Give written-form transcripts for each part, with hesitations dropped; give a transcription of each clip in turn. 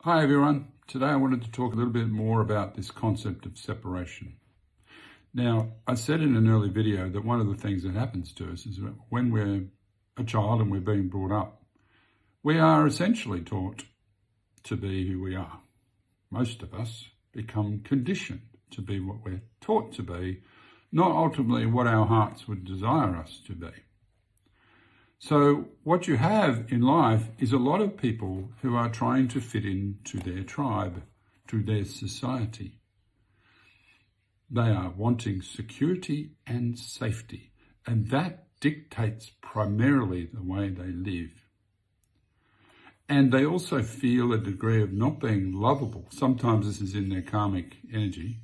Hi everyone. Today I wanted to talk a little bit more about this concept of separation. Now, I said in an early video that one of the things that happens to us is that when we're a child and we're being brought up, we are essentially taught to be who we are. Most of us become conditioned to be what we're taught to be, not ultimately what our hearts would desire us to be. So what you have in life is a lot of people who are trying to fit into their tribe, to their society. They are wanting security and safety, and that dictates primarily the way they live. And they also feel a degree of not being lovable. Sometimes this is in their karmic energy.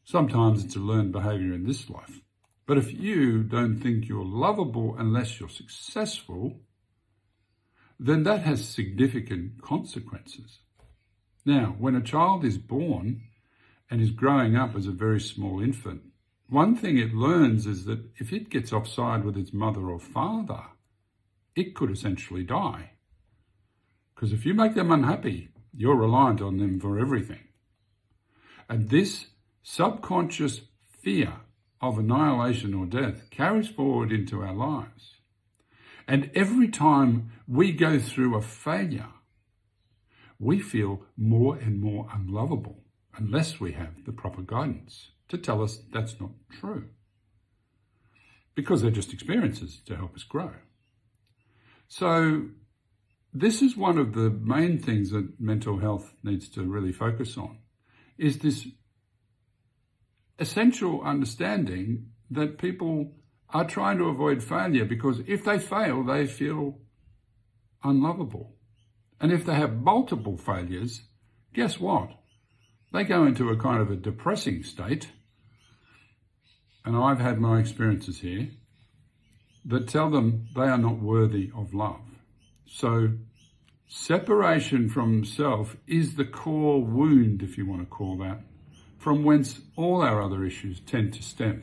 Sometimes it's a learned behavior in this life. But if you don't think you're lovable unless you're successful, then that has significant consequences. Now, when a child is born and is growing up as a very small infant, one thing it learns is that if it gets offside with its mother or father, it could essentially die. Because if you make them unhappy, you're reliant on them for everything. And this subconscious fear of annihilation or death carries forward into our lives. And every time we go through a failure, we feel more and more unlovable unless we have the proper guidance to tell us that's not true. Because they're just experiences to help us grow. So this is one of the main things that mental health needs to really focus on, is this essential understanding that people are trying to avoid failure because if they fail, they feel unlovable. And if they have multiple failures, guess what? They go into a kind of a depressing state. And I've had my experiences here that tell them they are not worthy of love. So separation from self is the core wound, if you want to call that, from whence all our other issues tend to stem.